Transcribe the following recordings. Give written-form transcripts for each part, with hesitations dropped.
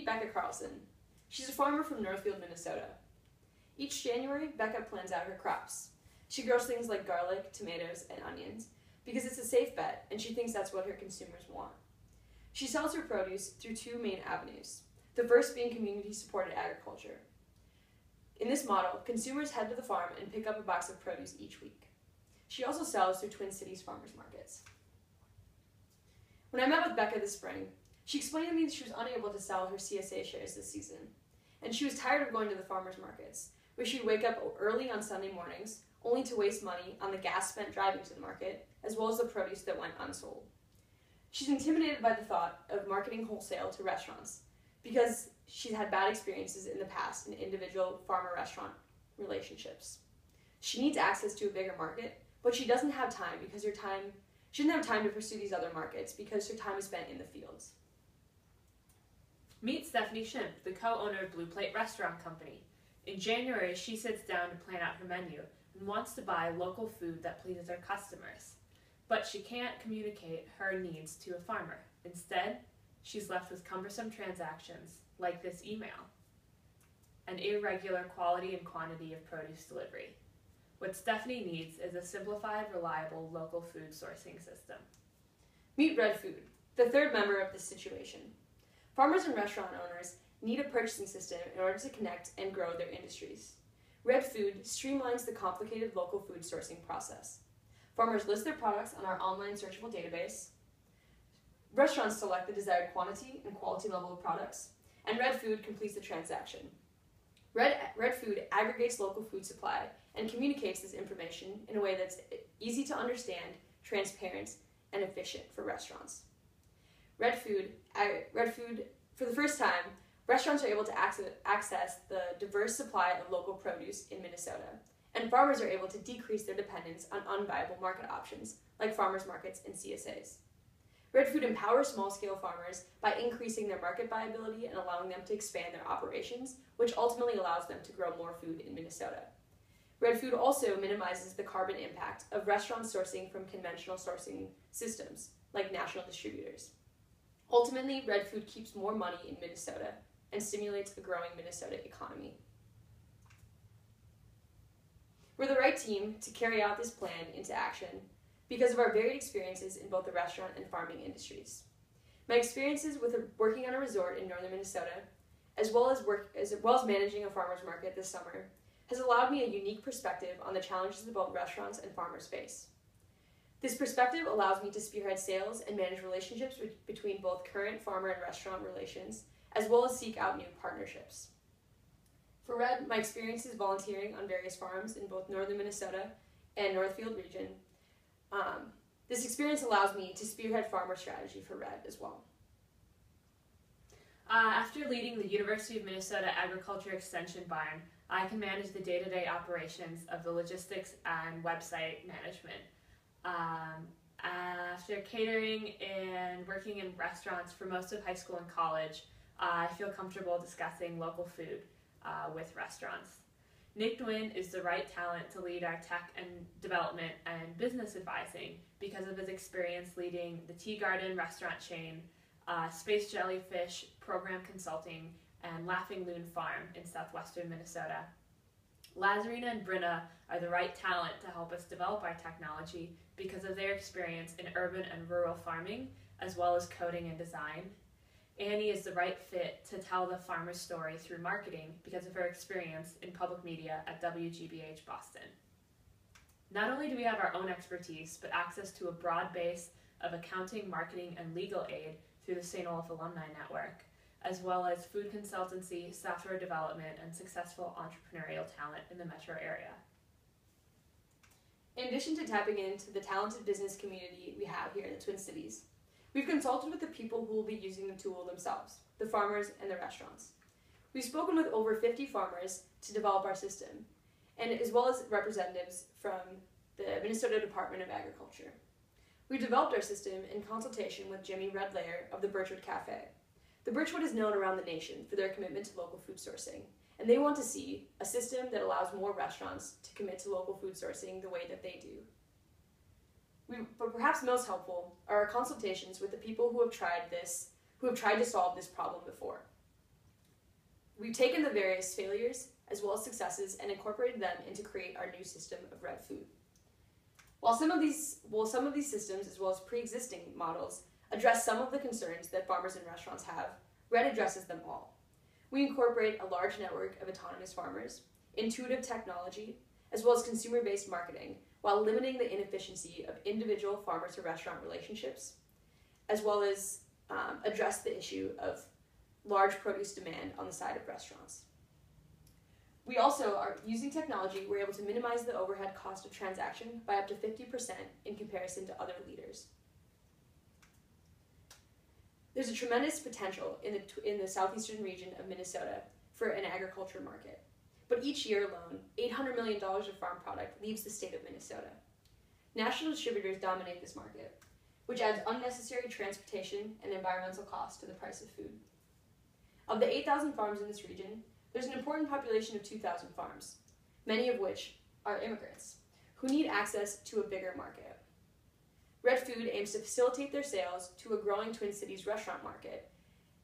Becca Carlson. She's a farmer from Northfield, Minnesota. Each January, Becca plans out her crops. She grows things like garlic, tomatoes, and onions because it's a safe bet and she thinks that's what her consumers want. She sells her produce through two main avenues, the first being community-supported agriculture. In this model, consumers head to the farm and pick up a box of produce each week. She also sells through Twin Cities farmers markets. When I met with Becca this spring, she explained to me that she was unable to sell her CSA shares this season, and she was tired of going to the farmers markets, where she'd wake up early on Sunday mornings, only to waste money on the gas spent driving to the market, as well as the produce that went unsold. She's intimidated by the thought of marketing wholesale to restaurants, because she's had bad experiences in the past in individual farmer-restaurant relationships. She needs access to a bigger market, but she doesn't have time because she doesn't have time to pursue these other markets because her time is spent in the fields. Meet Stephanie Schimpf, the co-owner of Blue Plate Restaurant Company. In January, she sits down to plan out her menu and wants to buy local food that pleases her customers. But she can't communicate her needs to a farmer. Instead, she's left with cumbersome transactions, like this email, an irregular quality and quantity of produce delivery. What Stephanie needs is a simplified, reliable local food sourcing system. Meet Red Food, the third member of this situation. Farmers and restaurant owners need a purchasing system in order to connect and grow their industries. Red Food streamlines the complicated local food sourcing process. Farmers list their products on our online searchable database. Restaurants select the desired quantity and quality level of products, and Red Food completes the transaction. Red Food aggregates local food supply and communicates this information in a way that's easy to understand, transparent, and efficient for restaurants. Red Food, for the first time, restaurants are able to access the diverse supply of local produce in Minnesota, and farmers are able to decrease their dependence on unviable market options like farmers markets and CSAs. Red Food empowers small-scale farmers by increasing their market viability and allowing them to expand their operations, which ultimately allows them to grow more food in Minnesota. Red Food also minimizes the carbon impact of restaurants sourcing from conventional sourcing systems, like national distributors. Ultimately, Red Food keeps more money in Minnesota and stimulates a growing Minnesota economy. We're the right team to carry out this plan into action because of our varied experiences in both the restaurant and farming industries. My experiences with working on a resort in northern Minnesota, as well as managing a farmer's market this summer, has allowed me a unique perspective on the challenges that both restaurants and farmers face. This perspective allows me to spearhead sales and manage relationships between both current farmer and restaurant relations, as well as seek out new partnerships. For Red, my experience is volunteering on various farms in both northern Minnesota and Northfield region. This experience allows me to spearhead farmer strategy for Red as well. After leading the University of Minnesota Agriculture Extension Barn, I can manage the day-to-day operations of the logistics and website management. After catering and working in restaurants for most of high school and college, I feel comfortable discussing local food with restaurants. Nick Nguyen is the right talent to lead our tech and development and business advising because of his experience leading the Tea Garden restaurant chain, Space Jellyfish Program Consulting, and Laughing Loon Farm in southwestern Minnesota. Lazarina and Brinna are the right talent to help us develop our technology because of their experience in urban and rural farming, as well as coding and design. Annie is the right fit to tell the farmer's story through marketing because of her experience in public media at WGBH Boston. Not only do we have our own expertise, but access to a broad base of accounting, marketing, and legal aid through the St. Olaf Alumni Network, as well as food consultancy, software development, and successful entrepreneurial talent in the metro area. In addition to tapping into the talented business community we have here in the Twin Cities, we've consulted with the people who will be using the tool themselves, the farmers and the restaurants. We've spoken with over 50 farmers to develop our system, and as well as representatives from the Minnesota Department of Agriculture. We developed our system in consultation with Jimmy Redlayer of the Birchwood Cafe. The Birchwood is known around the nation for their commitment to local food sourcing, and they want to see a system that allows more restaurants to commit to local food sourcing the way that they do. But perhaps most helpful are our consultations with the people who have tried to solve this problem before. We've taken the various failures as well as successes and incorporated them into create our new system of Red Food. While some of these systems, as well as pre-existing models, address some of the concerns that farmers and restaurants have, Red addresses them all. We incorporate a large network of autonomous farmers, intuitive technology, as well as consumer-based marketing, while limiting the inefficiency of individual farmer-to-restaurant relationships, as well as address the issue of large produce demand on the side of restaurants. We also are using technology, we're able to minimize the overhead cost of transaction by up to 50% in comparison to other leaders. There's a tremendous potential in the southeastern region of Minnesota for an agriculture market. But each year alone, $800 million of farm product leaves the state of Minnesota. National distributors dominate this market, which adds unnecessary transportation and environmental costs to the price of food. Of the 8,000 farms in this region, there's an important population of 2,000 farms, many of which are immigrants, who need access to a bigger market. Red Food aims to facilitate their sales to a growing Twin Cities restaurant market.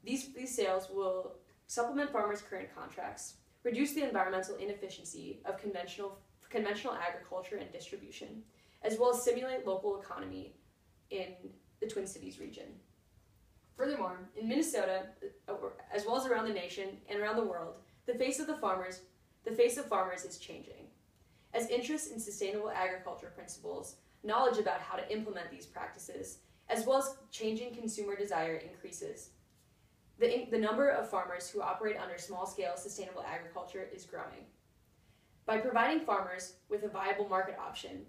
These sales will supplement farmers' current contracts, reduce the environmental inefficiency of conventional agriculture and distribution, as well as stimulate local economy in the Twin Cities region. Furthermore, in Minnesota, as well as around the nation and around the world, the face of farmers is changing. As interest in sustainable agriculture principles, knowledge about how to implement these practices, as well as changing consumer desire increases, the number of farmers who operate under small-scale sustainable agriculture is growing. By providing farmers with a viable market option,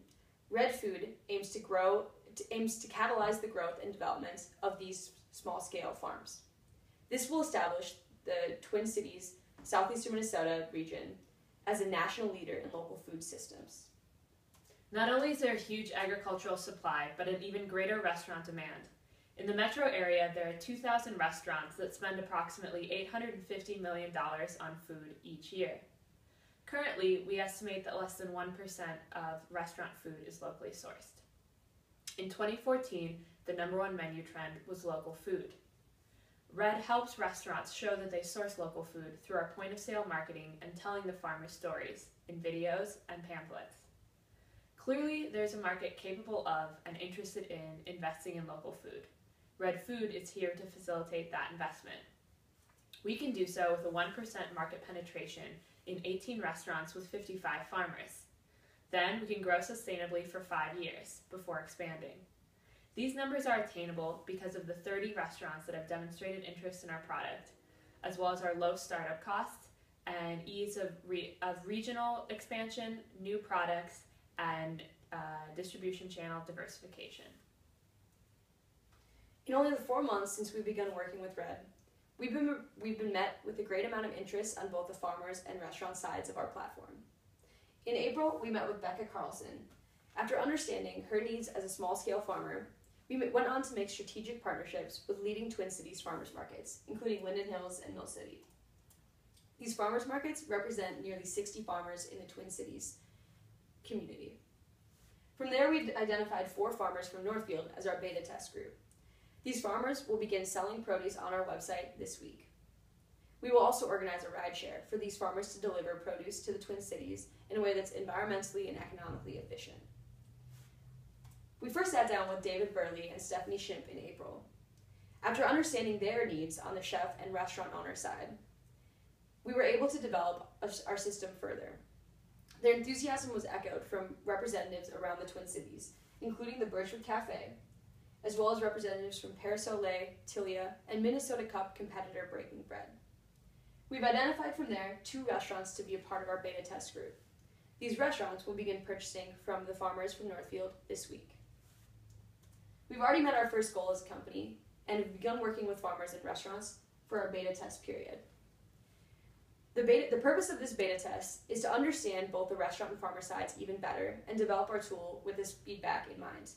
Red Food aims to catalyze the growth and development of these small-scale farms. This will establish the Twin Cities, southeastern Minnesota region as a national leader in local food systems. Not only is there a huge agricultural supply, but an even greater restaurant demand. In the metro area, there are 2,000 restaurants that spend approximately $850 million on food each year. Currently, we estimate that less than 1% of restaurant food is locally sourced. In 2014, the #1 menu trend was local food. Red helps restaurants show that they source local food through our point-of-sale marketing and telling the farmers' stories in videos and pamphlets. Clearly, there's a market capable of and interested in investing in local food. Red Food is here to facilitate that investment. We can do so with a 1% market penetration in 18 restaurants with 55 farmers. Then we can grow sustainably for 5 years before expanding. These numbers are attainable because of the 30 restaurants that have demonstrated interest in our product, as well as our low startup costs and ease of regional expansion, new products, and distribution channel diversification. In only the 4 months since we've begun working with Red, we've been met with a great amount of interest on both the farmers and restaurant sides of our platform. In April, we met with Becca Carlson. After understanding her needs as a small-scale farmer, we went on to make strategic partnerships with leading Twin Cities farmers markets, including Linden Hills and Mill City. These farmers markets represent nearly 60 farmers in the Twin Cities community. From there, we identified 4 farmers from Northfield as our beta test group. These farmers will begin selling produce on our website this week. We will also organize a rideshare for these farmers to deliver produce to the Twin Cities in a way that's environmentally and economically efficient. We first sat down with David Burley and Stephanie Shimp in April. After understanding their needs on the chef and restaurant owner side, we were able to develop our system further. Their enthusiasm was echoed from representatives around the Twin Cities, including the Birchwood Cafe, as well as representatives from Parasoleil, Tilia, and Minnesota Cup competitor Breaking Bread. We've identified from there 2 restaurants to be a part of our beta test group. These restaurants will begin purchasing from the farmers from Northfield this week. We've already met our first goal as a company and have begun working with farmers and restaurants for our beta test period. The purpose of this beta test is to understand both the restaurant and farmer sides even better and develop our tool with this feedback in mind.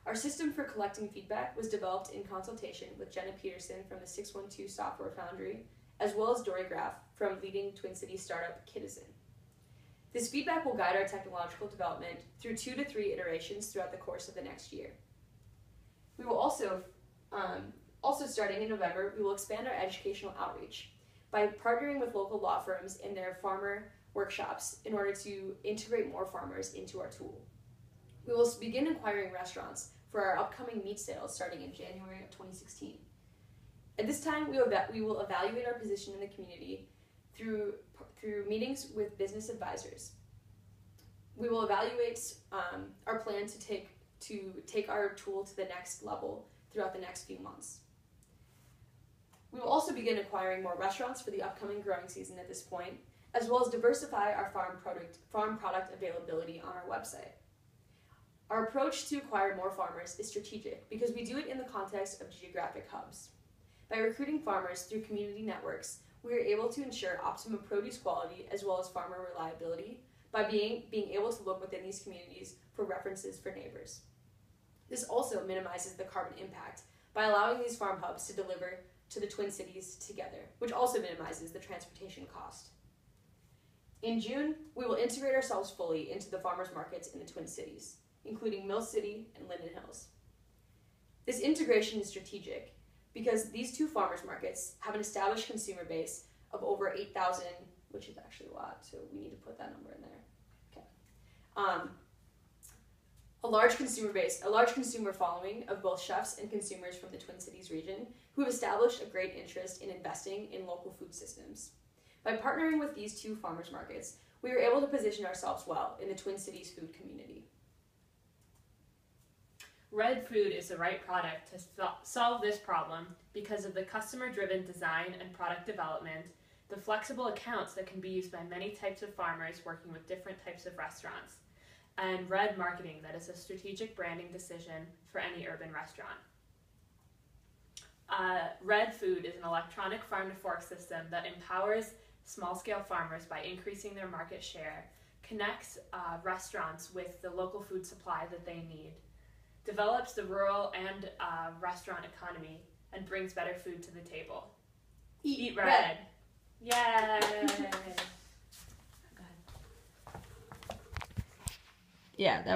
Our system for collecting feedback was developed in consultation with Jenna Peterson from the 612 Software Foundry, as well as Dory Graff from leading Twin Cities startup Kitizen. This feedback will guide our technological development through 2 to 3 iterations throughout the course of the next year. We will also starting in November, we will expand our educational outreach. by partnering with local law firms in their farmer workshops in order to integrate more farmers into our tool. We will begin acquiring restaurants for our upcoming meat sales starting in January of 2016. At this time, we will evaluate our position in the community through meetings with business advisors. We will evaluate our plan to take our tool to the next level throughout the next few months. We will also begin acquiring more restaurants for the upcoming growing season at this point, as well as diversify our farm product availability on our website. Our approach to acquire more farmers is strategic because we do it in the context of geographic hubs. By recruiting farmers through community networks, we are able to ensure optimum produce quality as well as farmer reliability by being able to look within these communities for references for neighbors. This also minimizes the carbon impact by allowing these farm hubs to deliver to the Twin Cities together, which also minimizes the transportation cost. In June, we will integrate ourselves fully into the farmers markets in the Twin Cities, including Mill City and Linden Hills. This integration is strategic because these two farmers markets have an established consumer base of over 8,000, which is actually a lot, so we need to put that number in there. Okay. A large consumer following of both chefs and consumers from the Twin Cities region who have established a great interest in investing in local food systems. By partnering with these two farmers markets, we are able to position ourselves well in the Twin Cities food community. Red Food is the right product to solve this problem because of the customer-driven design and product development, the flexible accounts that can be used by many types of farmers working with different types of restaurants, and Red marketing that is a strategic branding decision for any urban restaurant. Red Food is an electronic farm-to-fork system that empowers small-scale farmers by increasing their market share, connects restaurants with the local food supply that they need, develops the rural and restaurant economy, and brings better food to the table. Eat Red. Yay! Yeah, that